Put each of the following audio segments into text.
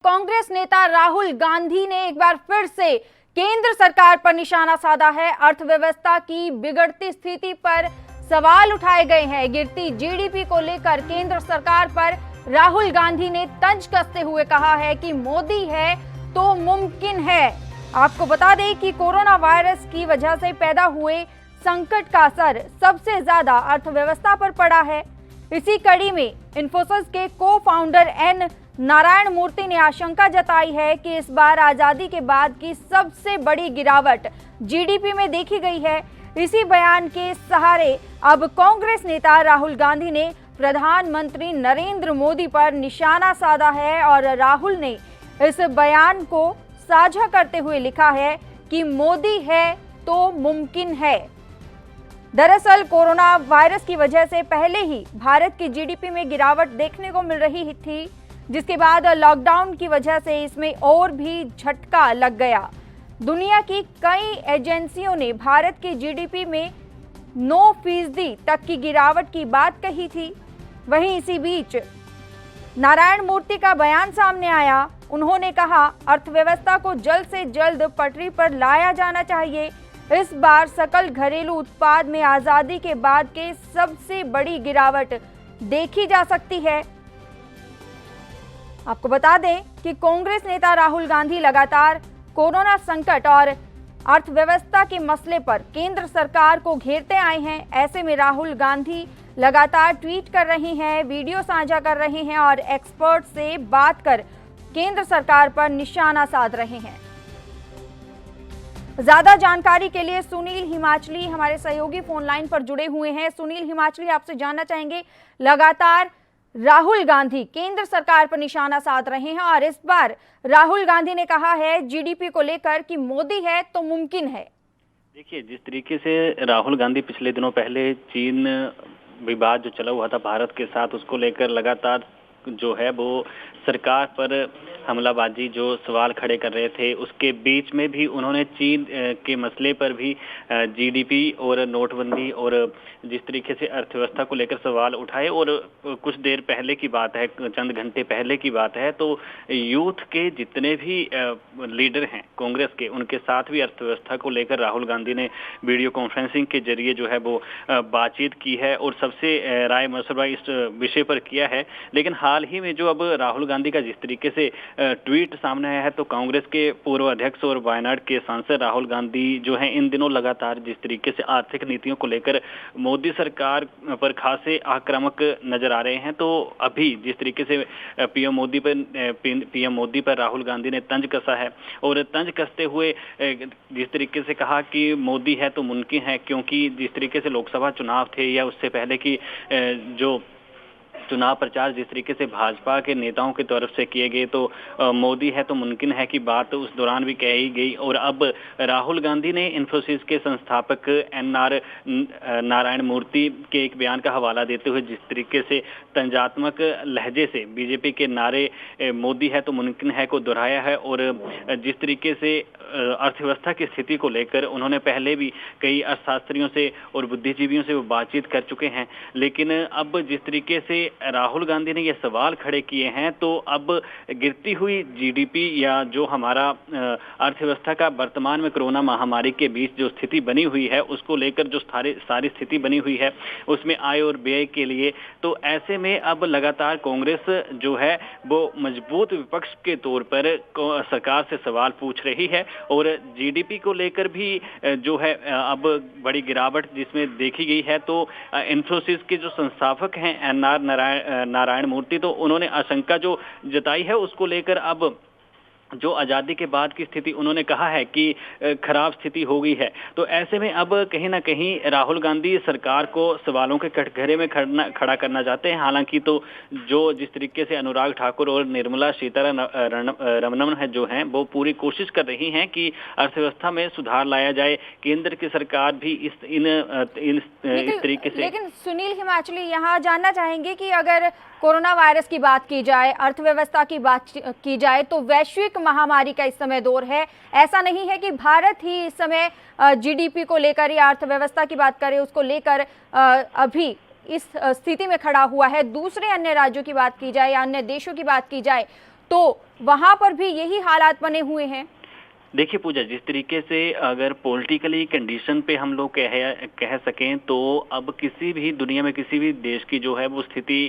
कांग्रेस नेता राहुल गांधी ने एक बार फिर से केंद्र सरकार पर निशाना साधा है। अर्थव्यवस्था की बिगड़ती स्थिति पर सवाल उठाए गए हैं। गिरती जीडीपी को लेकर केंद्र सरकार पर राहुल गांधी ने तंज कसते हुए कहा है कि मोदी है तो मुमकिन है। आपको बता दें कि कोरोना वायरस की वजह से पैदा हुए संकट का असर सबसे ज्यादा अर्थव्यवस्था पर पड़ा है। इसी कड़ी में इन्फोसिस के को फाउंडर एन नारायण मूर्ति ने आशंका जताई है कि इस बार आजादी के बाद की सबसे बड़ी गिरावट जीडीपी में देखी गई है। इसी बयान के सहारे अब कांग्रेस नेता राहुल गांधी ने प्रधानमंत्री नरेंद्र मोदी पर निशाना साधा है और राहुल ने इस बयान को साझा करते हुए लिखा है कि मोदी है तो मुमकिन है। दरअसल कोरोना वायरस की वजह से पहले ही भारत की जीडीपी में गिरावट देखने को मिल रही थी, जिसके बाद लॉकडाउन की वजह से इसमें और भी झटका लग गया। दुनिया की कई एजेंसियों ने भारत की जीडीपी में 9% तक की गिरावट की बात कही थी। वहीं इसी बीच नारायण मूर्ति का बयान सामने आया। उन्होंने कहा, अर्थव्यवस्था को जल्द से जल्द पटरी पर लाया जाना चाहिए। इस बार सकल घरेलू उत्पाद में आजादी के बाद के सबसे बड़ी गिरावट देखी जा सकती है। आपको बता दें कि कांग्रेस नेता राहुल गांधी लगातार कोरोना संकट और अर्थव्यवस्था के मसले पर केंद्र सरकार को घेरते आए हैं। ऐसे में राहुल गांधी लगातार ट्वीट कर रहे हैं, वीडियो साझा कर रहे हैं और एक्सपर्ट से बात कर केंद्र सरकार पर निशाना साध रहे हैं। ज्यादा जानकारी के लिए सुनील हिमाचली हमारे सहयोगी फोन लाइन पर जुड़े हुए हैं। सुनील हिमाचली, आपसे जानना चाहेंगे, लगातार राहुल गांधी केंद्र सरकार पर निशाना साध रहे हैं और इस बार राहुल गांधी ने कहा है जीडीपी को लेकर कि मोदी है तो मुमकिन है। देखिए, जिस तरीके से राहुल गांधी पिछले दिनों पहले चीन विवाद जो चला हुआ था भारत के साथ, उसको लेकर लगातार जो है वो सरकार पर हमलाबाजी जो सवाल खड़े कर रहे थे, उसके बीच में भी उन्होंने चीन के मसले पर भी जीडीपी और नोटबंदी और जिस तरीके से अर्थव्यवस्था को लेकर सवाल उठाए। और कुछ देर पहले की बात है, चंद घंटे पहले की बात है, तो यूथ के जितने भी लीडर हैं कांग्रेस के, उनके साथ भी अर्थव्यवस्था को लेकर राहुल गांधी ने वीडियो कॉन्फ्रेंसिंग के जरिए जो है वो बातचीत की है और सबसे राय मशवरा इस विषय पर किया है। लेकिन हाल ही में जो अब राहुल गांधी का जिस तरीके से ट्वीट सामने आया है, तो कांग्रेस के पूर्व अध्यक्ष और वायनाड के सांसद राहुल गांधी जो हैं इन दिनों लगातार जिस तरीके से आर्थिक नीतियों को लेकर मोदी सरकार पर खासे आक्रामक नजर आ रहे हैं। तो अभी जिस तरीके से पीएम मोदी पर राहुल गांधी ने तंज कसा है और तंज कसते हुए जिस तरीके से कहा कि मोदी है तो मुमकिन है, क्योंकि जिस तरीके से लोकसभा चुनाव थे या उससे पहले की जो चुनाव प्रचार जिस तरीके से भाजपा के नेताओं की तरफ से किए गए, तो मोदी है तो मुमकिन है की बात उस दौरान भी कही गई। और अब राहुल गांधी ने इन्फोसिस के संस्थापक नारायण मूर्ति के एक बयान का हवाला देते हुए जिस तरीके से तंजात्मक लहजे से बीजेपी के नारे मोदी है तो मुमकिन है को दोहराया है। और जिस तरीके से अर्थव्यवस्था की स्थिति को लेकर उन्होंने पहले भी कई अर्थशास्त्रियों से और बुद्धिजीवियों से वो बातचीत कर चुके हैं, लेकिन अब जिस तरीके से राहुल गांधी ने ये सवाल खड़े किए हैं, तो अब गिरती हुई जीडीपी या जो हमारा अर्थव्यवस्था का वर्तमान में कोरोना महामारी के बीच जो स्थिति बनी हुई है, उसको लेकर जो सारी स्थिति बनी हुई है, उसमें आय और व्यय के लिए, तो ऐसे में अब लगातार कांग्रेस जो है वो मजबूत विपक्ष के तौर पर सरकार से सवाल पूछ रही है। और जीडीपी को लेकर भी जो है अब बड़ी गिरावट जिसमें देखी गई है, तो इन्फोसिस के जो संस्थापक हैं नारायण मूर्ति, तो उन्होंने आशंका जो जताई है उसको लेकर अब जो आज़ादी के बाद की स्थिति उन्होंने कहा है कि खराब स्थिति हो गई है। तो ऐसे में अब कहीं ना कहीं राहुल गांधी सरकार को सवालों के कटघरे में खड़ा करना चाहते हैं। हालांकि तो जो जिस तरीके से अनुराग ठाकुर और निर्मला सीतारमण है जो हैं, वो पूरी कोशिश कर रही हैं कि अर्थव्यवस्था में सुधार लाया जाए। केंद्र की सरकार भी इस तरीके से। लेकिन सुनील हिमाचली, यहाँ जानना चाहेंगे कि अगर कोरोना वायरस की बात की जाए, अर्थव्यवस्था की बात की जाए, तो वैश्विक महामारी का इस समय दौर है। ऐसा नहीं है कि भारत ही इस समय जीडीपी को लेकर या अर्थव्यवस्था की बात करें उसको लेकर अभी इस स्थिति में खड़ा हुआ है। दूसरे अन्य राज्यों की बात की जाए या अन्य देशों की बात की जाए तो वहां पर भी यही हालात बने हुए हैं। देखिए पूजा, जिस तरीके से अगर पॉलिटिकली कंडीशन पे हम लोग कह सकें तो अब किसी भी दुनिया में किसी भी देश की जो है वो स्थिति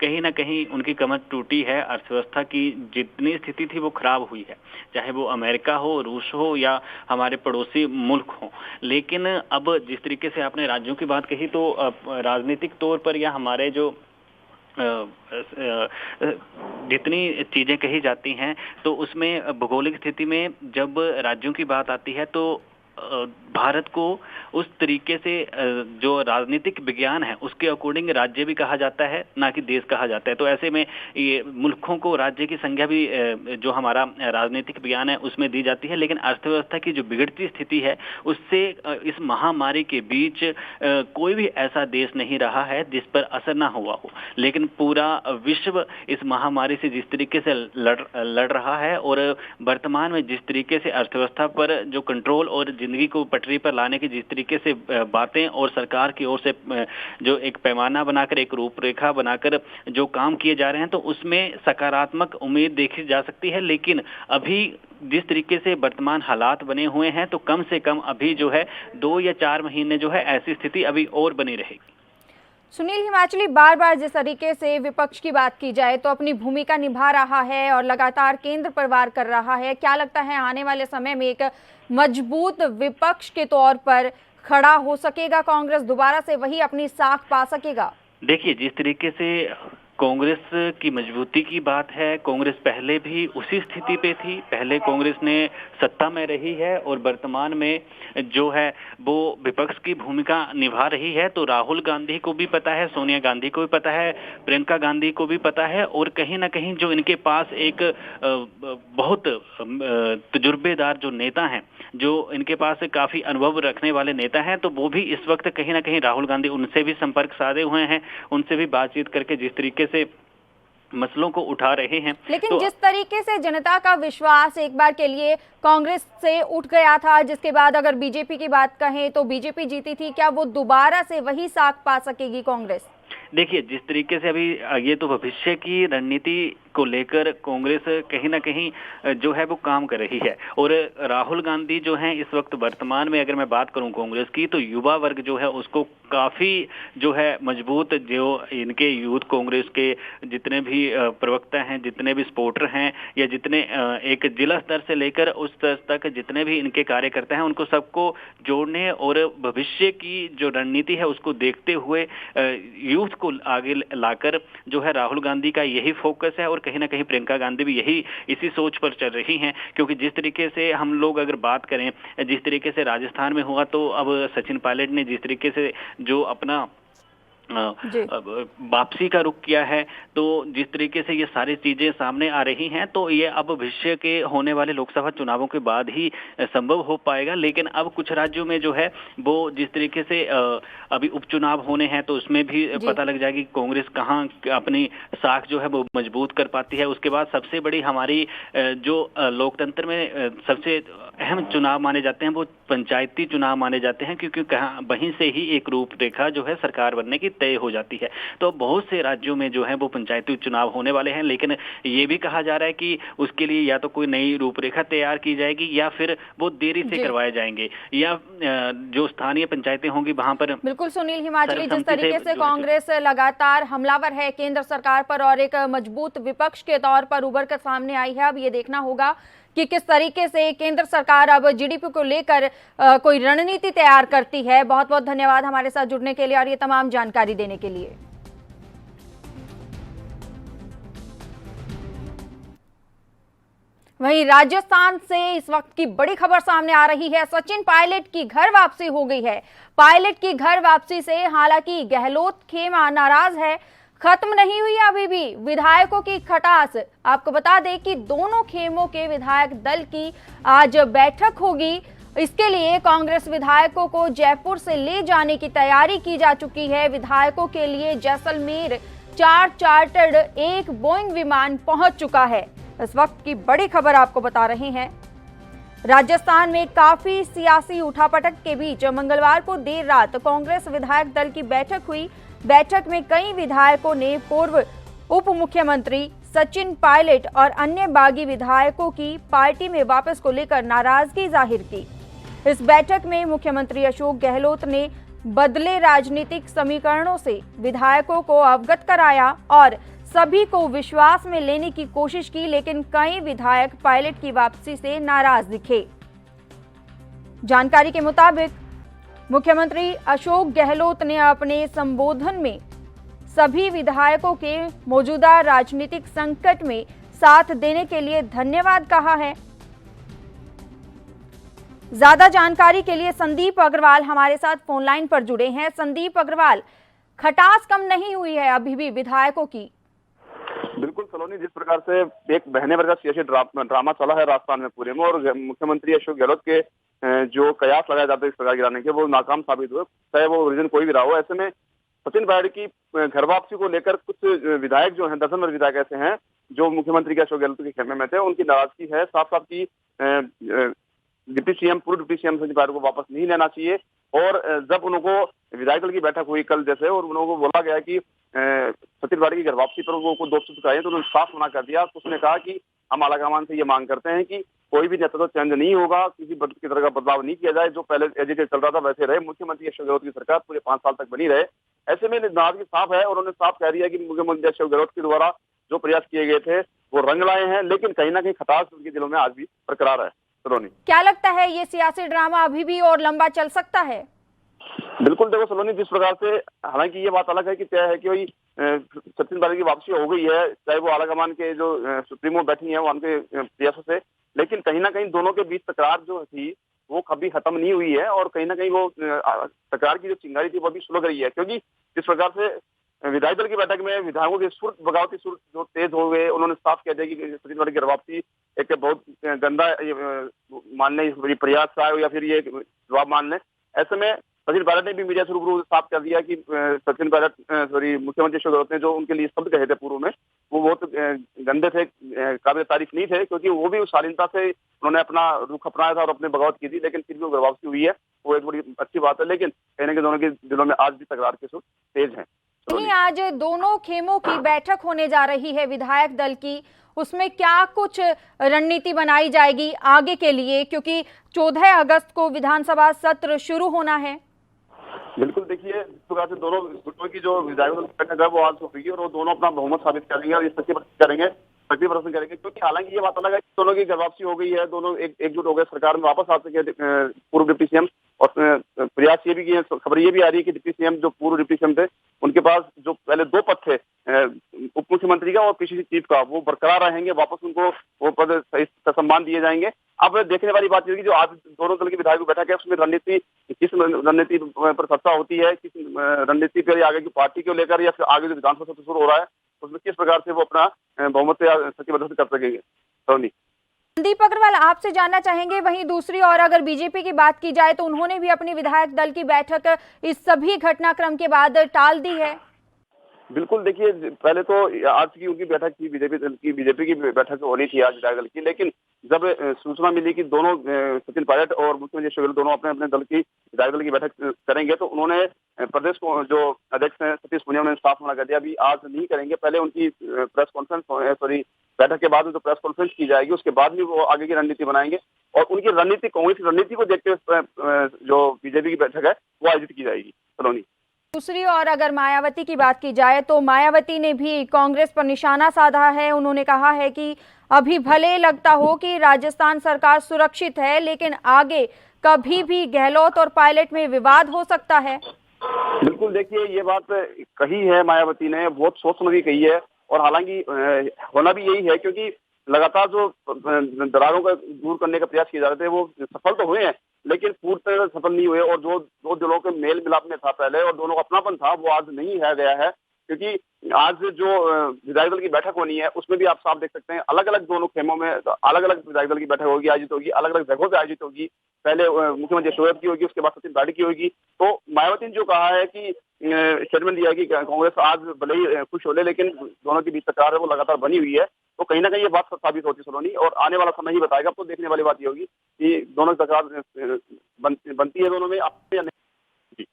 कहीं ना कहीं उनकी कमर टूटी है। अर्थव्यवस्था की जितनी स्थिति थी वो खराब हुई है, चाहे वो अमेरिका हो, रूस हो या हमारे पड़ोसी मुल्क हो। लेकिन अब जिस तरीके से आपने राज्यों की बात कही तो राजनीतिक तौर पर या हमारे जो जितनी चीजें कही जाती हैं तो उसमें भौगोलिक स्थिति में जब राज्यों की बात आती है तो भारत को उस तरीके से जो राजनीतिक विज्ञान है उसके अकॉर्डिंग राज्य भी कहा जाता है, ना कि देश कहा जाता है। तो ऐसे में ये मुल्कों को राज्य की संज्ञा भी जो हमारा राजनीतिक विज्ञान है उसमें दी जाती है। लेकिन अर्थव्यवस्था की जो बिगड़ती स्थिति है उससे इस महामारी के बीच कोई भी ऐसा देश नहीं रहा है जिस पर असर ना हुआ हो। लेकिन पूरा विश्व इस महामारी से जिस तरीके से लड़ रहा है और वर्तमान में जिस तरीके से अर्थव्यवस्था पर जो कंट्रोल और जिंदगी को पटरी पर लाने की जिस तरीके से बातें और सरकार की ओर से जो एक पैमाना बनाकर, एक रूपरेखा बनाकर जो काम किए जा रहे हैं तो उसमें सकारात्मक उम्मीद देखी जा सकती है। लेकिन अभी जिस तरीके से वर्तमान हालात बने हुए हैं तो कम से कम अभी जो है 2 या 4 महीने जो है ऐसी स्थिति अभी और बनी रहेगी। सुनील हिमाचली, बार बार जिस तरीके से विपक्ष की बात की जाए तो अपनी भूमिका निभा रहा है और लगातार केंद्र पर वार कर रहा है, क्या लगता है आने वाले समय में एक मजबूत विपक्ष के तौर पर खड़ा हो सकेगा कांग्रेस, दोबारा से वही अपनी साख पा सकेगा? देखिए, जिस तरीके से कांग्रेस की मजबूती की बात है, कांग्रेस पहले भी उसी स्थिति पे थी। पहले कांग्रेस ने सत्ता में रही है और वर्तमान में जो है वो विपक्ष की भूमिका निभा रही है। तो राहुल गांधी को भी पता है, सोनिया गांधी को भी पता है, प्रियंका गांधी को भी पता है और कहीं ना कहीं जो इनके पास एक बहुत तजुर्बेदार जो नेता हैं, जो इनके पास काफी अनुभव रखने वाले नेता हैं, तो वो भी इस वक्त कहीं ना कहीं राहुल गांधी उनसे भी संपर्क साधे हुए हैं, उनसे भी बातचीत करके जिस तरीके से मसलों को उठा रहे हैं। लेकिन तो जिस तरीके से जनता का विश्वास एक बार के लिए कांग्रेस से उठ गया था, जिसके बाद अगर बीजेपी की बात कहें तो बीजेपी जीती थी, क्या वो दोबारा से वही साख पा सकेगी कांग्रेस? देखिए, जिस तरीके से अभी ये तो भविष्य की रणनीति को लेकर कांग्रेस कहीं ना कहीं जो है वो काम कर रही है और राहुल गांधी जो हैं इस वक्त वर्तमान में अगर मैं बात करूं कांग्रेस की तो युवा वर्ग जो है उसको काफी जो है मजबूत, जो इनके यूथ कांग्रेस के जितने भी प्रवक्ता हैं, जितने भी सपोर्टर हैं या जितने एक जिला स्तर से लेकर उस स्तर तक जितने भी इनके कार्यकर्ता हैं, उनको सबको जोड़ने और भविष्य की जो रणनीति है उसको देखते हुए यूथ को आगे लाकर जो है राहुल गांधी का यही फोकस है और कहीं ना कहीं प्रियंका गांधी भी इसी सोच पर चल रही हैं। क्योंकि जिस तरीके से हम लोग अगर बात करें, जिस तरीके से राजस्थान में हुआ तो अब सचिन पायलट ने जिस तरीके से जो अपना वापसी का रुख किया है, तो जिस तरीके से ये सारी चीजें सामने आ रही हैं तो ये अब भविष्य के होने वाले लोकसभा चुनावों के बाद ही संभव हो पाएगा। लेकिन अब कुछ राज्यों में जो है वो जिस तरीके से अभी उपचुनाव होने हैं तो उसमें भी पता लग जाएगी कांग्रेस कहाँ अपनी साख जो है वो मजबूत कर पाती है। उसके बाद सबसे बड़ी हमारी जो लोकतंत्र में सबसे अहम चुनाव माने जाते हैं वो पंचायती चुनाव माने जाते हैं, क्योंकि वहीं से ही एक रूपरेखा जो है सरकार बनने की तय हो जाती है। तो बहुत से राज्यों में जो है वो पंचायती चुनाव होने वाले हैं, लेकिन ये भी कहा जा रहा है कि उसके लिए या तो कोई नई रूपरेखा तैयार की जाएगी या फिर वो देरी से करवाए जाएंगे या जो स्थानीय पंचायतें होंगी वहां पर। बिल्कुल सुनील हिमाचली, जिस तरीके से कांग्रेस लगातार हमलावर है केंद्र सरकार पर और एक मजबूत विपक्ष के तौर पर उभर कर सामने आई है, अब ये देखना होगा कि किस तरीके से केंद्र सरकार अब जीडीपी को लेकर कोई रणनीति तैयार करती है। बहुत बहुत धन्यवाद हमारे साथ जुड़ने के लिए और ये तमाम जानकारी देने के लिए। वहीं राजस्थान से इस वक्त की बड़ी खबर सामने आ रही है। सचिन पायलट की घर वापसी हो गई है। पायलट की घर वापसी से हालांकि गहलोत खेमा नाराज है, खत्म नहीं हुई अभी भी विधायकों की खटास। आपको बता दें कि दोनों खेमों के विधायक दल की आज बैठक होगी। इसके लिए कांग्रेस विधायकों को जयपुर से ले जाने की तैयारी की जा चुकी है। विधायकों के लिए जैसलमेर 4 चार्टर्ड 1 बोइंग विमान पहुंच चुका है। इस वक्त की बड़ी खबर आपको बता रहे हैं। राजस्थान में काफी सियासी उठापटक के बीच मंगलवार को देर रात कांग्रेस विधायक दल की बैठक हुई। बैठक में कई विधायकों ने पूर्व उप मुख्यमंत्री सचिन पायलट और अन्य बागी विधायकों की पार्टी में वापस को लेकर नाराजगी जाहिर की। इस बैठक में मुख्यमंत्री अशोक गहलोत ने बदले राजनीतिक समीकरणों से विधायकों को अवगत कराया और सभी को विश्वास में लेने की कोशिश की, लेकिन कई विधायक पायलट की वापसी से नाराज दिखे। जानकारी के मुताबिक मुख्यमंत्री अशोक गहलोत ने अपने संबोधन में सभी विधायकों के मौजूदा राजनीतिक संकट में साथ देने के लिए धन्यवाद कहा है। ज्यादा जानकारी के लिए संदीप अग्रवाल हमारे साथ फोन लाइन पर जुड़े हैं। संदीप अग्रवाल, खटास कम नहीं हुई है अभी भी विधायकों की? बिल्कुल सलोनी, जिस प्रकार से एक बहने वर्ग का सियासी ड्रामा चला है राजस्थान में पूरे में, और मुख्यमंत्री अशोक गहलोत के जो कयास लगाए जाते हैं इस प्रकार गिराने के, वो नाकाम साबित हुए, चाहे वो रीजन कोई भी रहा हो। ऐसे में सचिन पायलट की घर वापसी को लेकर कुछ विधायक जो हैं, दर्जन विधायक ऐसे हैं जो मुख्यमंत्री के अशोक गहलोत के खेमे में थे, उनकी नाराजगी है साफ साफ की डिप्टी सीएम, पूर्व डिप्टी सीएम सचिन पायलट को वापस नहीं लेना चाहिए। और जब उनको विधायक दल की बैठक हुई कल जैसे, और उनको बोला गया कि सचिन पायलट की घर वापसी पर वो कोई दोस्त चाहिए, तो उन्होंने साफ मना कर दिया। तो उसने कहा कि हम आलाकमान से ये मांग करते हैं कि कोई भी नेतृत्व चेंज नहीं होगा, किसी की तरह का बदलाव नहीं किया जाए, जो पहले एजिटेट चल रहा था वैसे रहे, मुख्यमंत्री अशोक गहलोत की सरकार पूरे 5 साल तक बनी रहे। ऐसे में नाराजगी साफ है, और उन्होंने साफ कह दिया कि मुख्यमंत्री अशोक गहलोत के द्वारा जो प्रयास किए गए थे वो रंग लाए हैं, लेकिन कहीं ना कहीं खटास उनके दिलों में आज भी बरकरार है। सलोनी, क्या लगता है ये सियासी ड्रामा अभी भी और लंबा चल सकता है? बिल्कुल देखो सलोनी, जिस प्रकार से, हालांकि ये बात अलग है कि तय है कि भाई सचिन पायलट की वापसी हो गई है, चाहे वो आलाकमान के जो सुप्रीमो बैठी है वो उनके प्रयासों से, लेकिन कहीं ना कहीं दोनों के बीच तकरार जो थी वो कभी खत्म नहीं हुई है, और कहीं ना कहीं वो तकरार की जो चिंगारी थी वो भी सुलग रही है। क्योंकि जिस प्रकार से विधायक दल की बैठक में विधायकों के सुर, बगावती सुर जो तेज हो गए, उन्होंने साफ कह दिया कि सचिन पायलट की वापसी एक बहुत गंदा मानने प्रयास था, या फिर ये जवाब मान लें। ऐसे में सचिन पायलट ने भी मीडिया से रूबरू साफ कर दिया कि सचिन पायलट मुख्यमंत्री अशोक गहलोत ने जो उनके लिए शब्द कहे थे पूर्व में, वो बहुत गंदे थे, काबिल तारीफ नहीं थे, क्योंकि वो भी उस शालीनता से उन्होंने अपना रुख अपनाया था और अपने बगावत की थी, लेकिन फिर भी वो वापसी हुई है, वो एक बड़ी अच्छी बात है। लेकिन कहने के दोनों के दिलों में आज भी तकरार के सुर तेज हैं। आज दोनों खेमों की बैठक होने जा रही है विधायक दल की, उसमें क्या कुछ रणनीति बनाई जाएगी आगे के लिए, क्योंकि 14 अगस्त को विधानसभा सत्र शुरू होना है? बिल्कुल, देखिए जिस प्रकार से दोनों गुटों की जो विधायक दल की बैठक है वो आज होगी, और वो दोनों अपना बहुमत साबित करेंगे और ये सच्ची करेंगे, सक्रिय प्रदर्शन करेंगे। क्योंकि हालांकि ये बात अलग है कि दोनों की घर वापसी हो गई है, दोनों एकजुट हो गए, सरकार में वापस आ सके पूर्व डिप्टी सीएम, और प्रयास ये भी किए, खबर ये भी आ रही है कि डिप्टी सीएम जो पूर्व डिप्टी सीएम थे उनके पास जो पहले 2 पद थे, उप मुख्यमंत्री का और पीसीसी चीफ का, वो बरकरार रहेंगे, वापस उनको वो पद सम्मान दिए जाएंगे। अब देखने वाली बात ये है कि जो आज दोनों दल की विधायक बैठक है उसमें रणनीति, किस रणनीति पर चर्चा होती है, किस रणनीति पर आगे की पार्टी को लेकर, या फिर आगे जो विधानसभा सत्र शुरू हो रहा है उसमें किस प्रकार से वो अपना बहुमत से सच्ची प्रदर्शन कर सकेंगे। संदीप अग्रवाल, आपसे जानना चाहेंगे, वहीं दूसरी ओर अगर बीजेपी की बात की जाए तो उन्होंने भी अपनी विधायक दल की बैठक इस सभी घटनाक्रम के बाद टाल दी है। बिल्कुल, देखिए पहले तो आज की उनकी बैठक थी, बीजेपी की बैठक होनी थी आज विधायक दल की, लेकिन जब सूचना मिली कि दोनों सचिन पायलट और मुख्यमंत्री अशोक गहलोत दोनों अपने अपने दल की विधायक दल की बैठक करेंगे, तो उन्होंने प्रदेश को जो अध्यक्ष हैं सतीश पूनिया, उन्होंने साफ मना कर दिया अभी आज नहीं करेंगे, पहले उनकी प्रेस कॉन्फ्रेंस बैठक के बाद जो प्रेस कॉन्फ्रेंस की जाएगी उसके बाद भी वो आगे की रणनीति बनाएंगे, और उनकी रणनीति, कांग्रेस की रणनीति को देखते हुए जो बीजेपी की बैठक है वो आयोजित की जाएगी। सलोनी, दूसरी ओर अगर मायावती की बात की जाए तो मायावती ने भी कांग्रेस पर निशाना साधा है। उन्होंने कहा है कि अभी भले लगता हो कि राजस्थान सरकार सुरक्षित है, लेकिन आगे कभी भी गहलोत और पायलट में विवाद हो सकता है। बिल्कुल, देखिए ये बात कही है मायावती ने, बहुत सोच समझ के कही है, और हालांकि होना भी यही है, क्योंकि लगातार जो दरारों का दूर करने का प्रयास किए जा रहे थे वो सफल तो हुए हैं, लेकिन पूरी तरह सफल नहीं हुए, और जो 2 दिलों के मेल मिलाप में था पहले और दोनों का अपनापन था वो आज नहीं है गया है। क्योंकि आज जो विधायक दल की बैठक होनी है उसमें भी आप साफ देख सकते हैं, अलग अलग दोनों खेमों में अलग अलग विधायक दल की बैठक होगी, आयोजित होगी, अलग अलग जगहों पे आयोजित होगी। पहले मुख्यमंत्री अशोक की होगी, उसके बाद सचिन पायलट की होगी। तो मायावती ने जो कहा है कि स्टेटमेंट दिया कि कांग्रेस आज भले ही खुश हो ले, लेकिन दोनों के बीच तकरार है वो लगातार बनी हुई है, तो कहीं ना कहीं ये बात साबित होती है सलोनी, और आने वाला समय ही बताएगा। तो देखने वाली बात ये होगी कि दोनों की तकरार बनती है दोनों में या नहीं।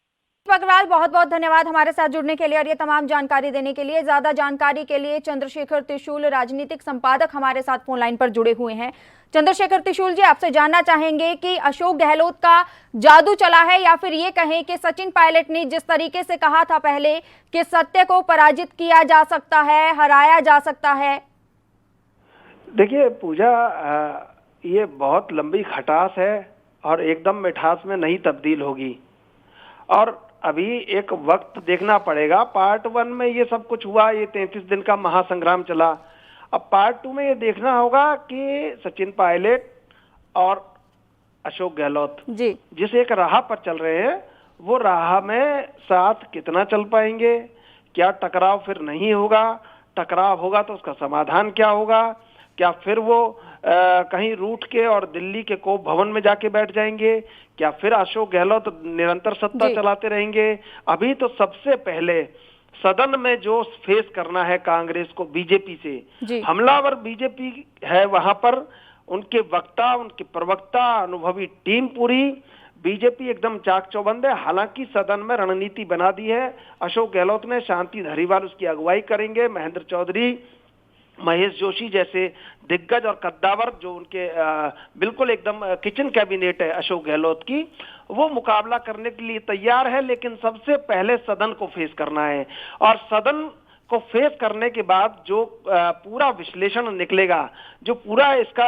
अग्रवाल, बहुत बहुत धन्यवाद हमारे साथ जुड़ने के लिए और ये तमाम जानकारी देने के लिए। ज्यादा जानकारी के लिए चंद्रशेखर त्रिशूल, राजनीतिक संपादक, हमारे साथ फोन लाइन पर जुड़े हुए हैं। चंद्रशेखर त्रिशूल जी, आपसे जानना चाहेंगे कि अशोक गहलोत का जादू चला है या फिर ये कहें कि सचिन पायलट ने जिस तरीके से कहा था पहले कि सत्य को पराजित किया जा सकता है, हराया जा सकता है। देखिए पूजा, ये बहुत लंबी खटास है और एकदम मिठास में नहीं तब्दील होगी। और अभी एक वक्त देखना पड़ेगा। पार्ट 1 में ये सब कुछ हुआ, ये 33 दिन का महासंग्राम चला। अब पार्ट 2 में ये देखना होगा कि सचिन पायलट और अशोक गहलोत जी जिस एक राह पर चल रहे हैं, वो राह में साथ कितना चल पाएंगे। क्या टकराव फिर नहीं होगा? टकराव होगा तो उसका समाधान क्या होगा? क्या फिर वो कहीं रूठ के और दिल्ली के कोप भवन में जाके बैठ जाएंगे? क्या फिर अशोक गहलोत निरंतर सत्ता चलाते रहेंगे? अभी तो सबसे पहले सदन में जो फेस करना है कांग्रेस को बीजेपी से, हमलावर बीजेपी है, वहां पर उनके वक्ता, उनके प्रवक्ता, अनुभवी टीम पूरी बीजेपी एकदम चाक चौबंद है। हालांकि सदन में रणनीति बना दी है अशोक गहलोत ने, शांति धारीवाल उसकी अगुवाई करेंगे, महेंद्र चौधरी, महेश जोशी जैसे दिग्गज और कद्दावर जो उनके बिल्कुल एकदम किचन कैबिनेट है अशोक गहलोत की, वो मुकाबला करने के लिए तैयार है। लेकिन सबसे पहले सदन को फेस करना है और सदन को फेस करने के बाद जो पूरा विश्लेषण निकलेगा, जो पूरा इसका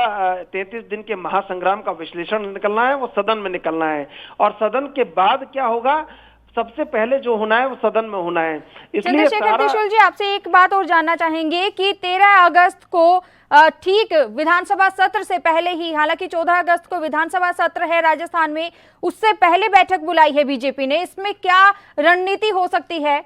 33 दिन के महासंग्राम का विश्लेषण निकलना है, वो सदन में निकलना है। और सदन के बाद क्या होगा, सबसे पहले जो होना है वो सदन में होना है। इसलिए चंद्रशेखर त्रिशूल जी, आपसे एक बात और जानना चाहेंगे कि 13 अगस्त को ठीक विधानसभा सत्र से पहले ही, हालांकि 14 अगस्त को विधानसभा सत्र है राजस्थान में, उससे पहले बैठक बुलाई है बीजेपी ने, इसमें क्या रणनीति हो सकती है?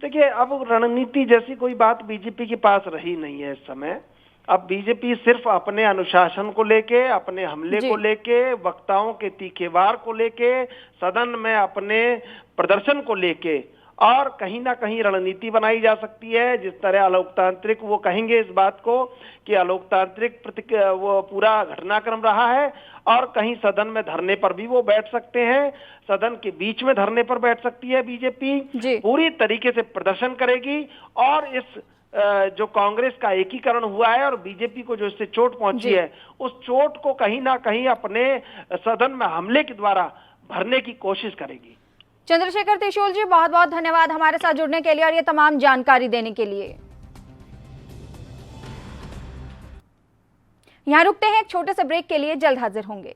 देखिए, अब रणनीति जैसी कोई बात बीजेपी के पास रही नहीं है इस समय। अब बीजेपी सिर्फ अपने अनुशासन को लेके, अपने हमले को लेके, वक्ताओं के तीखे वार को लेके, सदन में अपने प्रदर्शन को लेके और कहीं ना कहीं रणनीति बनाई जा सकती है। जिस तरह अलोकतांत्रिक वो कहेंगे इस बात को कि अलोकतांत्रिक वो पूरा घटनाक्रम रहा है, और कहीं सदन में धरने पर भी वो बैठ सकते हैं, सदन के बीच में धरने पर बैठ सकती है बीजेपी, पूरी तरीके से प्रदर्शन करेगी। और इस जो कांग्रेस का एकीकरण हुआ है और बीजेपी को जो इससे चोट पहुंची है, उस चोट को कहीं ना कहीं अपने सदन में हमले के द्वारा भरने की कोशिश करेगी। चंद्रशेखर त्रिशूल जी, बहुत बहुत धन्यवाद हमारे साथ जुड़ने के लिए और ये तमाम जानकारी देने के लिए। यहाँ रुकते हैं एक छोटे से ब्रेक के लिए, जल्द हाजिर होंगे।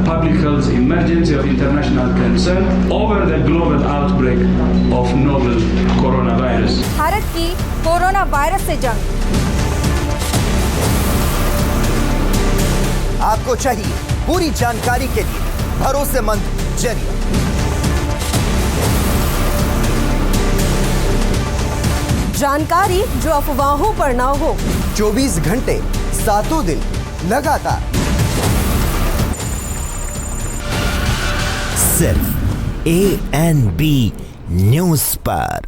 Public health emergency of international concern over the global outbreak of novel coronavirus. Bharat की कोरोना वायरस से जंग। आपको चाहिए पूरी जानकारी के लिए भरोसेमंद जरिया। जानकारी जो अफवाहों पर ना हो। 24 घंटे 7 दिन लगातार सिर्फ ANB न्यूज पर।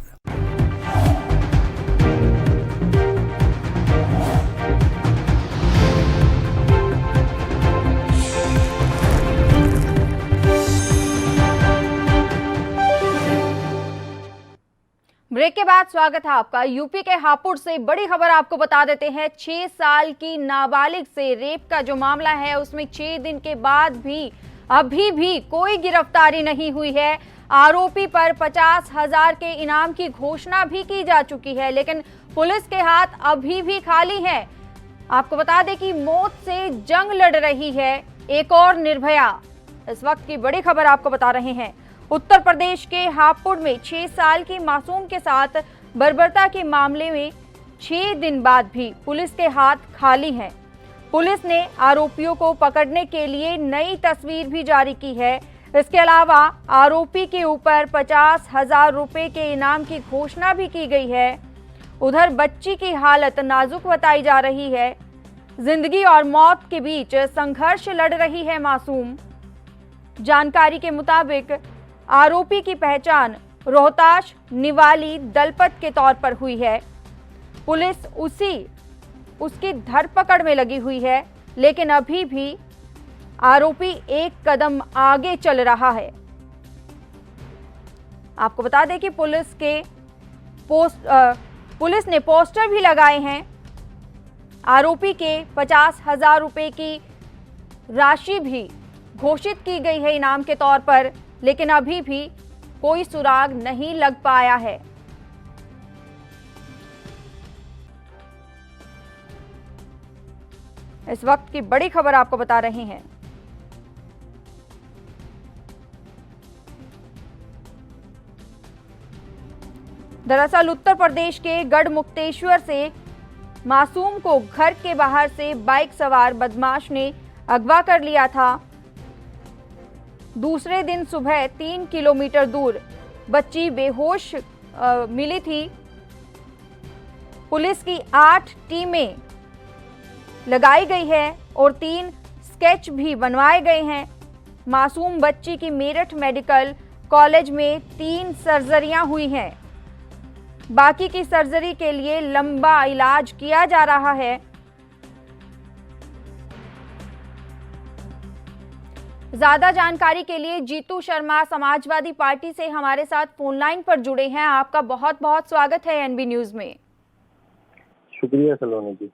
ब्रेक के बाद स्वागत है आपका। यूपी के हापुड़ से बड़ी खबर आपको बता देते हैं। 6 साल की नाबालिग से रेप का जो मामला है, उसमें 6 दिन के बाद भी अभी भी कोई गिरफ्तारी नहीं हुई है। आरोपी पर 50,000 के इनाम की घोषणा भी की जा चुकी है, लेकिन पुलिस के हाथ अभी भी खाली हैं। आपको बता दें कि मौत से जंग लड़ रही है एक और निर्भया। इस वक्त की बड़ी खबर आपको बता रहे हैं। उत्तर प्रदेश के हापुड़ में 6 साल की मासूम के साथ बर्बरता के मामले में 6 दिन बाद भी पुलिस के हाथ खाली हैं। पुलिस ने आरोपियों को पकड़ने के लिए नई तस्वीर भी जारी की है। इसके अलावा आरोपी के ऊपर 50,000 रुपए के इनाम की घोषणा भी की गई है। उधर बच्ची की हालत नाजुक बताई जा रही है। जिंदगी और मौत के बीच संघर्ष लड़ रही है मासूम। जानकारी के मुताबिक आरोपी की पहचान रोहताश निवाली दलपत के तौर पर हुई है। पुलिस उसकी धरपकड़ में लगी हुई है, लेकिन अभी भी आरोपी एक कदम आगे चल रहा है। आपको बता दें कि पुलिस ने पोस्टर भी लगाए हैं। आरोपी के 50,000 रुपए की राशि भी घोषित की गई है इनाम के तौर पर, लेकिन अभी भी कोई सुराग नहीं लग पाया है। इस वक्त की बड़ी खबर आपको बता रहे हैं। दरअसल उत्तर प्रदेश के गढ़मुक्तेश्वर से मासूम को घर के बाहर से बाइक सवार बदमाश ने अगवा कर लिया था। दूसरे दिन सुबह 3 किलोमीटर दूर बच्ची बेहोश मिली थी। पुलिस की 8 टीमें लगाई गई है और 3 स्केच भी बनवाए गए हैं। मासूम बच्ची की मेरठ मेडिकल कॉलेज में 3 सर्जरियां हुई हैं। बाकी की सर्जरी के लिए लंबा इलाज किया जा रहा है। ज्यादा जानकारी के लिए जीतू शर्मा समाजवादी पार्टी से हमारे साथ फोन लाइन पर जुड़े हैं। आपका बहुत बहुत स्वागत है एनबी न्यूज में। शुक्रिया सलोनी जी।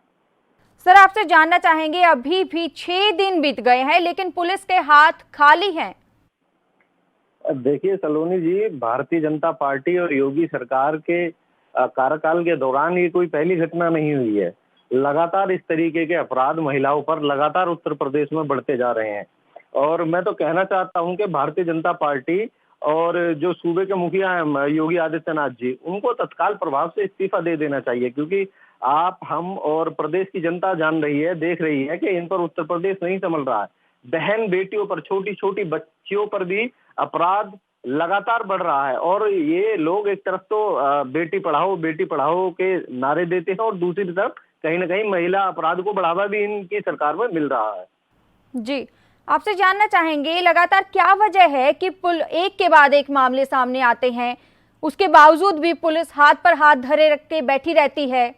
सर, आपसे जानना चाहेंगे, अभी भी 6 दिन बीत गए हैं लेकिन पुलिस के हाथ खाली हैं। देखिए सलोनी जी, भारतीय जनता पार्टी और योगी सरकार के कार्यकाल के दौरान ये कोई पहली घटना नहीं हुई है। लगातार इस तरीके के अपराध महिलाओं पर लगातार उत्तर प्रदेश में बढ़ते जा रहे हैं। और मैं तो कहना चाहता हूं कि भारतीय जनता पार्टी और जो सूबे के मुखिया हैं योगी आदित्यनाथ जी, उनको तत्काल प्रभाव से इस्तीफा दे देना चाहिए, क्योंकि आप, हम और प्रदेश की जनता जान रही है, देख रही है कि इन पर उत्तर प्रदेश नहीं संभल रहा है। बहन बेटियों पर, छोटी छोटी बच्चियों पर भी अपराध लगातार बढ़ रहा है। और ये लोग एक तरफ तो बेटी पढ़ाओ के नारे देते हैं और दूसरी तरफ कहीं ना कहीं महिला अपराध को बढ़ावा भी इनकी सरकार में मिल रहा है। जी, आपसे जानना चाहेंगे, लगातार क्या वजह है कि एक के बाद एक मामले सामने आते हैं, उसके बावजूद भी पुलिस हाथ पर हाथ धरे रख के बैठी रहती है?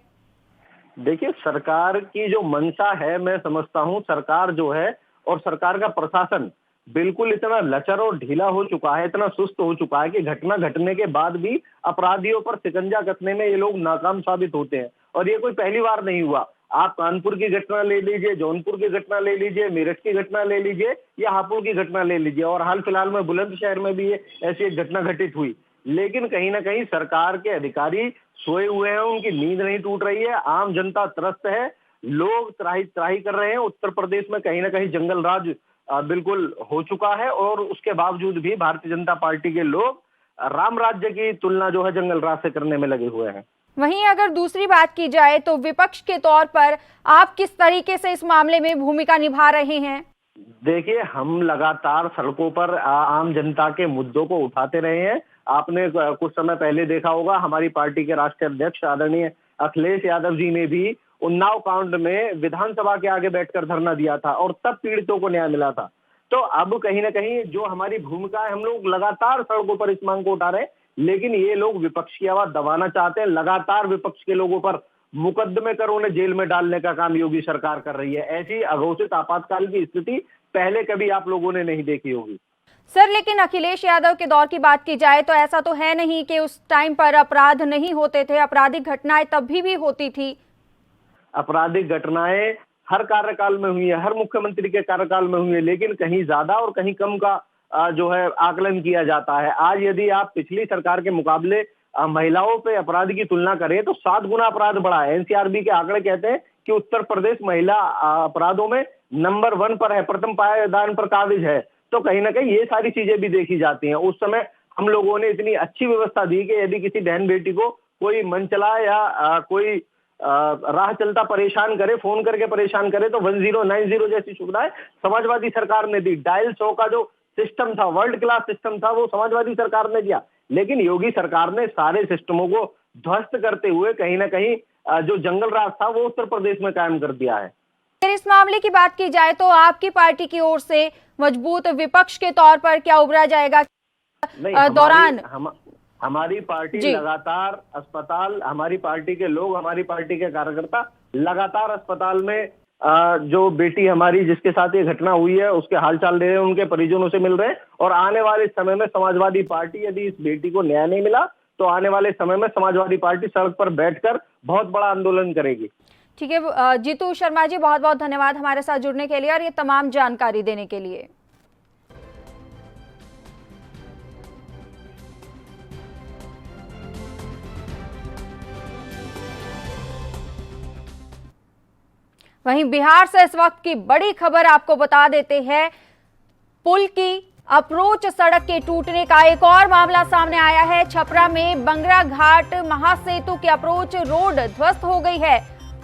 देखिए, सरकार की जो मंशा है, मैं समझता हूं सरकार जो है और सरकार का प्रशासन बिल्कुल इतना लचर और ढीला हो चुका है, इतना सुस्त हो चुका है कि घटना घटने के बाद भी अपराधियों पर शिकंजा कसने में ये लोग नाकाम साबित होते हैं। और ये कोई पहली बार नहीं हुआ। आप कानपुर की घटना ले लीजिए, जौनपुर की घटना ले लीजिए, मेरठ की घटना ले लीजिए या हापुड़ की घटना ले लीजिए, और हाल फिलहाल में बुलंदशहर में भी ऐसी एक घटना घटित हुई। लेकिन कहीं ना कहीं सरकार के अधिकारी सोए हुए हैं, उनकी नींद नहीं टूट रही है, आम जनता त्रस्त है, लोग त्राही त्राही कर रहे हैं। उत्तर प्रदेश में कहीं ना कहीं जंगल राज बिल्कुल हो चुका है और उसके बावजूद भी भारतीय जनता पार्टी के लोग राम राज्य की तुलना जो है जंगल राज से करने में लगे हुए हैं। वहीं अगर दूसरी बात की जाए तो विपक्ष के तौर पर आप किस तरीके से इस मामले में भूमिका निभा रहे हैं? देखिए, हम लगातार सड़कों पर आम जनता के मुद्दों को उठाते रहे हैं। आपने कुछ समय पहले देखा होगा, हमारी पार्टी के राष्ट्रीय अध्यक्ष आदरणीय अखिलेश यादव जी ने भी उन्नाव कांड में विधानसभा के आगे बैठकर धरना दिया था और तब पीड़ितों को न्याय मिला था। तो अब कहीं ना कहीं जो हमारी भूमिका है, हम लोग लगातार सड़कों पर इस मांग को उठा रहे हैं, लेकिन ये लोग विपक्ष की आवाज दबाना चाहते हैं। लगातार विपक्ष के लोगों पर मुकदमे कर उन्हें जेल में डालने का काम योगी सरकार कर रही है। ऐसी अघोषित आपातकाल की स्थिति पहले कभी आप लोगों ने नहीं देखी होगी। सर, लेकिन अखिलेश यादव के दौर की बात की जाए तो ऐसा तो है नहीं कि उस टाइम पर अपराध नहीं होते थे, आपराधिक घटनाएं तब भी होती थी। आपराधिक घटनाएं हर कार्यकाल में हुई है, हर मुख्यमंत्री के कार्यकाल में हुई है, लेकिन कहीं ज्यादा और कहीं कम का जो है आकलन किया जाता है। आज यदि आप पिछली सरकार के मुकाबले महिलाओं पे अपराध की तुलना करें तो 7 गुना अपराध बढ़ा है। एनसीआरबी के आंकड़े कहते हैं कि उत्तर प्रदेश महिला अपराधों में नंबर 1 पर है, प्रथम पायदान पर काबिज है। तो कहीं ना कहीं ये सारी चीजें भी देखी जाती हैं। उस समय हम लोगों ने इतनी अच्छी व्यवस्था दी कि यदि किसी बहन बेटी को कोई मन चला या कोई राह चलता परेशान करे, फोन करके परेशान करे, तो 1090 जैसी सुविधाएं समाजवादी सरकार ने दी। डायल 100 का जो सिस्टम था, वर्ल्ड क्लास सिस्टम था, वो समाजवादी सरकार ने दिया। लेकिन योगी सरकार ने सारे सिस्टमों को ध्वस्त करते हुए कहीं ना कहीं जो जंगल राज था वो उत्तर प्रदेश में कायम कर दिया है। इस मामले की बात की जाए तो आपकी पार्टी की ओर से मजबूत विपक्ष के तौर पर क्या उभरा जाएगा दौरान? हमारी पार्टी लगातार अस्पताल, हमारी पार्टी के लोग, हमारी पार्टी के कार्यकर्ता लगातार अस्पताल में जो बेटी हमारी जिसके साथ ये घटना हुई है उसके हालचाल ले रहे हैं, उनके परिजनों से मिल रहे हैं। और आने वाले समय में समाजवादी पार्टी, यदि इस बेटी को न्याय नहीं मिला तो आने वाले समय में समाजवादी पार्टी सड़क पर बैठकर बहुत बड़ा आंदोलन करेगी। ठीक है जीतू शर्मा जी, बहुत बहुत धन्यवाद हमारे साथ जुड़ने के लिए और ये तमाम जानकारी देने के लिए। वहीं बिहार से इस वक्त की बड़ी खबर आपको बता देते हैं। पुल की अप्रोच सड़क के टूटने का एक और मामला सामने आया है। छपरा में बंगरा घाट महासेतु की अप्रोच रोड ध्वस्त हो गई है।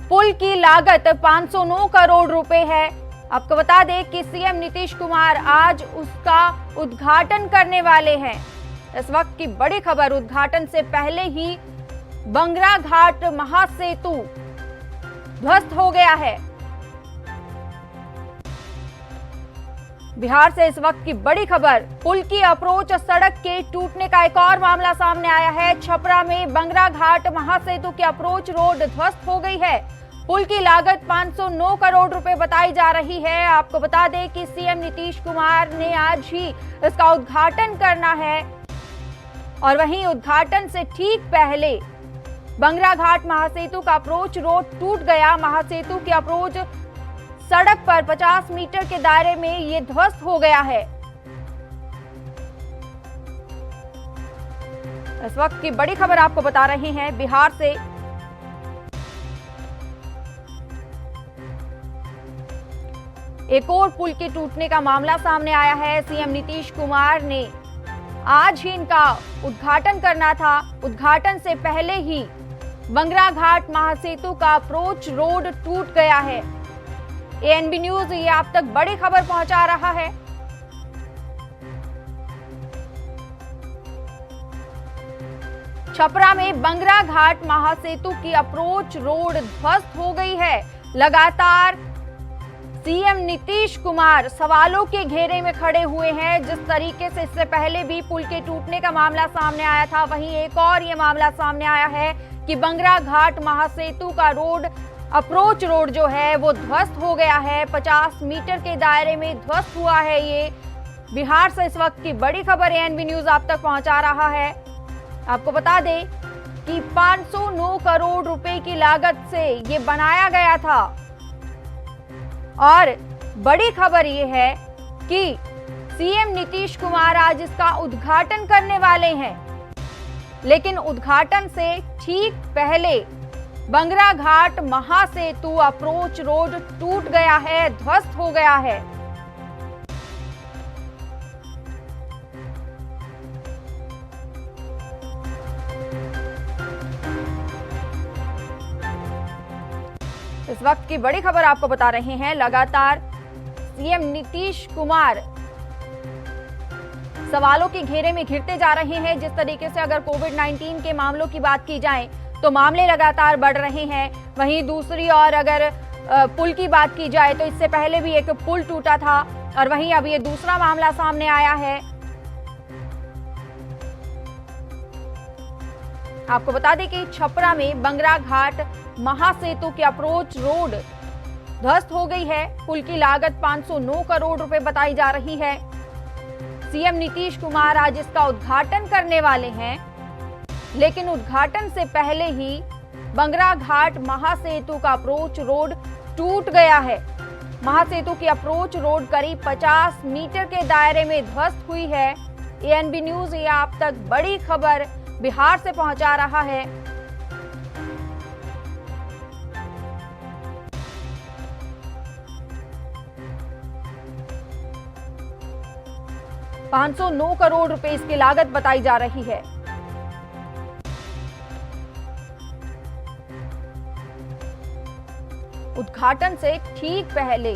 पुल की लागत 509 करोड़ रुपए है। आपको बता दें कि सीएम नीतीश कुमार आज उसका उद्घाटन करने वाले हैं। इस वक्त की बड़ी खबर, उद्घाटन से पहले ही बंगरा घाट महासेतु ध्वस्त हो गया है। बिहार से इस वक्त की बड़ी खबर, पुल की अप्रोच सड़क के टूटने का एक और मामला सामने आया है। छपरा में बंगरा घाट महासेतु की अप्रोच रोड ध्वस्त हो गई है। पुल की लागत 509 करोड़ रुपए बताई जा रही है। आपको बता दें कि सीएम नीतीश कुमार ने आज ही इसका उद्घाटन करना है और वहीं उद्घाटन से ठीक पहले बंगरा घाट महासेतु का अप्रोच रोड टूट गया। महासेतु की अप्रोच सड़क पर 50 मीटर के दायरे में ये ध्वस्त हो गया है। इस वक्त की बड़ी खबर आपको बता रहे हैं बिहार से। एक और पुल के टूटने का मामला सामने आया है। सीएम नीतीश कुमार ने आज ही इनका उद्घाटन करना था। उद्घाटन से पहले ही बंगरा घाट महासेतु का अप्रोच रोड टूट गया है। एएनबी न्यूज ये आप तक बड़ी खबर पहुंचा रहा है। छपरा में बंगरा घाट महासेतु की अप्रोच रोड ध्वस्त हो गई है। लगातार सीएम नीतीश कुमार सवालों के घेरे में खड़े हुए हैं। जिस तरीके से इससे पहले भी पुल के टूटने का मामला सामने आया था, वहीं एक और ये मामला सामने आया है कि बंगरा घाट महासेतु का रोड अप्रोच रोड जो है वो ध्वस्त हो गया है। 50 मीटर के दायरे में ध्वस्त हुआ है। ये बिहार से इस वक्त की बड़ी खबर एएनबी न्यूज आप तक पहुंचा रहा है। आपको बता दें कि 509 करोड़ रुपए की लागत से ये बनाया गया था और बड़ी खबर ये है कि सीएम नीतीश कुमार आज इसका उद्घाटन करने वाले हैं। लेकिन उद्घाटन से ठीक पहले बंगरा घाट महासेतु अप्रोच रोड टूट गया है, ध्वस्त हो गया है। इस वक्त की बड़ी खबर आपको बता रहे हैं। लगातार सीएम नीतीश कुमार सवालों के घेरे में घिरते जा रहे हैं। जिस तरीके से अगर कोविड-19 के मामलों की बात की जाए तो मामले लगातार बढ़ रहे हैं। वहीं दूसरी ओर अगर पुल की बात की जाए तो इससे पहले भी एक पुल टूटा था और वहीं अब ये दूसरा मामला सामने आया है। आपको बता दें कि छपरा में बंगरा घाट महासेतु की अप्रोच रोड ध्वस्त हो गई है। पुल की लागत 509 करोड़ रुपए बताई जा रही है। सीएम नीतीश कुमार आज इसका उद्घाटन करने वाले हैं, लेकिन उद्घाटन से पहले ही बंगरा घाट महासेतु का अप्रोच रोड टूट गया है। महासेतु की अप्रोच रोड करीब 50 मीटर के दायरे में ध्वस्त हुई है। एएनबी न्यूज ये आप तक बड़ी खबर बिहार से पहुंचा रहा है। ₹509 करोड़ रुपए इसकी लागत बताई जा रही है। उद्घाटन से ठीक पहले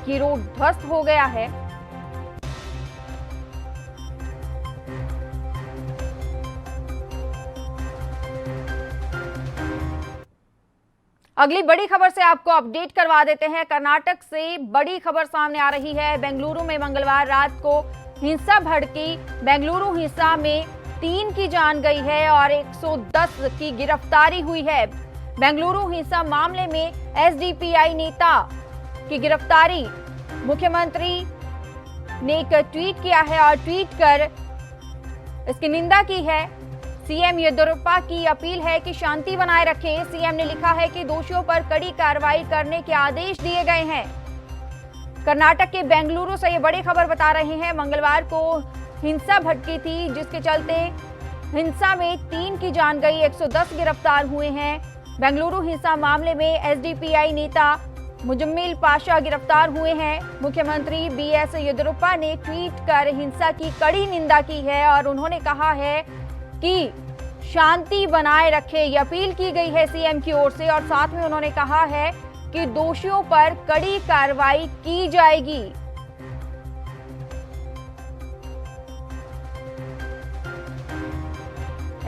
ये रोड ध्वस्त हो गया है। अगली बड़ी खबर से आपको अपडेट करवा देते हैं। कर्नाटक से बड़ी खबर सामने आ रही है। बेंगलुरु में मंगलवार रात को हिंसा भड़की। बेंगलुरु हिंसा में 3 की जान गई है और 110 की गिरफ्तारी हुई है। बेंगलुरु हिंसा मामले में एसडीपीआई नेता की गिरफ्तारी। मुख्यमंत्री ने एक ट्वीट किया है और ट्वीट कर इसकी निंदा की है। सीएम येदियुरप्पा की अपील है कि शांति बनाए रखें। सीएम ने लिखा है कि दोषियों पर कड़ी कार्रवाई करने के आदेश दिए गए हैं। कर्नाटक के बेंगलुरु से ये बड़ी खबर बता रहे हैं। मंगलवार को हिंसा भड़की थी, जिसके चलते हिंसा में 3 की जान गई, 110 गिरफ्तार हुए हैं। बेंगलुरु हिंसा मामले में एसडीपीआई नेता मुजम्मिल पाशा गिरफ्तार हुए हैं। मुख्यमंत्री बीएस येदियुरप्पा ने ट्वीट कर हिंसा की कड़ी निंदा की है और उन्होंने कहा है कि शांति बनाए रखे, ये अपील की गई है सीएम की ओर से। और साथ में उन्होंने कहा है कि दोषियों पर कड़ी कार्रवाई की जाएगी।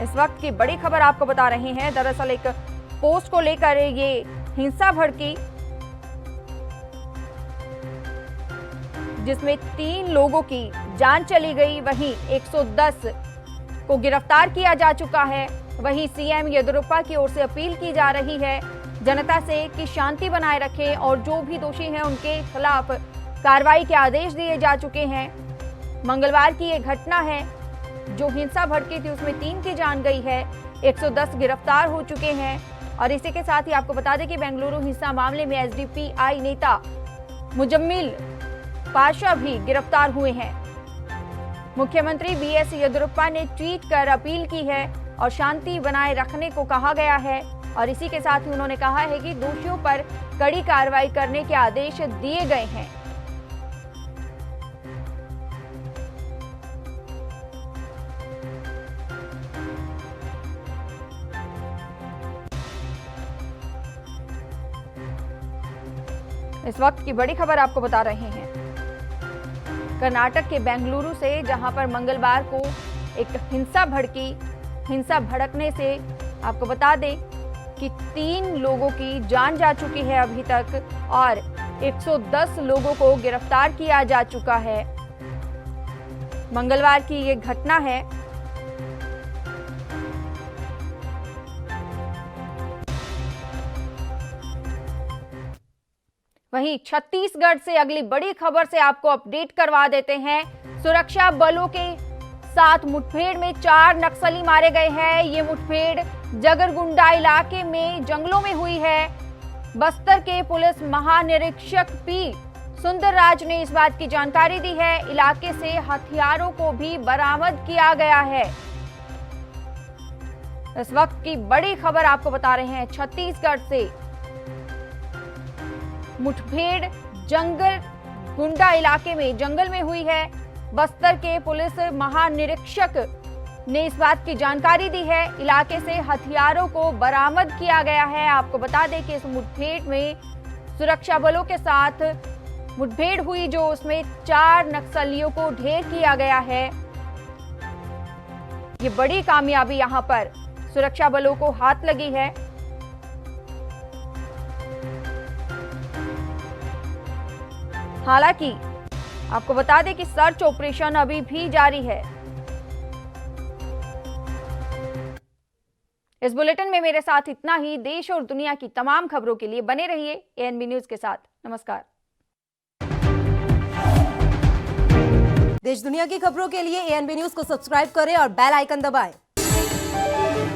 इस वक्त की बड़ी खबर आपको बता रहे हैं। दरअसल एक पोस्ट को लेकर ये हिंसा भड़की, जिसमें 3 लोगों की जान चली गई, वहीं 110 को गिरफ्तार किया जा चुका है। वहीं सीएम येदियुरप्पा की ओर से अपील की जा रही है जनता से कि शांति बनाए रखें और जो भी दोषी हैं उनके खिलाफ कार्रवाई के आदेश दिए जा चुके हैं। मंगलवार की ये घटना है, जो हिंसा भड़की थी उसमें 3 की जान गई है, 110 गिरफ्तार हो चुके हैं। और इसी के साथ ही आपको बता दें कि बेंगलुरु हिंसा मामले में एसडीपीआई नेता मुजम्मिल पाशा भी गिरफ्तार हुए हैं। मुख्यमंत्री बीएस येदियुरप्पा ने ट्वीट कर अपील की है और शांति बनाए रखने को कहा गया है। और इसी के साथ ही उन्होंने कहा है कि दोषियों पर कड़ी कार्रवाई करने के आदेश दिए गए हैं। इस वक्त की बड़ी खबर आपको बता रहे हैं कर्नाटक के बेंगलुरु से, जहां पर मंगलवार को एक हिंसा भड़की। हिंसा भड़कने से आपको बता दें कि 3 लोगों की जान जा चुकी है अभी तक और 110 लोगों को गिरफ्तार किया जा चुका है। मंगलवार की ये घटना है। वहीं छत्तीसगढ़ से अगली बड़ी खबर से आपको अपडेट करवा देते हैं। सुरक्षा बलों के साथ मुठभेड़ में 4 नक्सली मारे गए हैं। ये मुठभेड़ जगरगुंडा इलाके में जंगलों में हुई है। बस्तर के पुलिस महानिरीक्षक पी सुंदरराज ने इस बात की जानकारी दी है। इलाके से हथियारों को भी बरामद किया गया है। इस वक्त की बड़ी खबर आपको बता रहे हैं छत्तीसगढ़ से। मुठभेड़ जंगल गुंडा इलाके में जंगल में हुई है। बस्तर के पुलिस महानिरीक्षक ने इस बात की जानकारी दी है। इलाके से हथियारों को बरामद किया गया है। आपको बता दें कि इस मुठभेड़ में सुरक्षा बलों के साथ मुठभेड़ हुई, जो उसमें 4 नक्सलियों को ढेर किया गया है। ये बड़ी कामयाबी यहां पर सुरक्षा बलों को हाथ लगी है। हालांकि आपको बता दें कि सर्च ऑपरेशन अभी भी जारी है। इस बुलेटिन में मेरे साथ इतना ही। देश और दुनिया की तमाम खबरों के लिए बने रहिए एएनबी न्यूज के साथ। नमस्कार। देश दुनिया की खबरों के लिए एएनबी न्यूज को सब्सक्राइब करें और बेल आइकन दबाएं।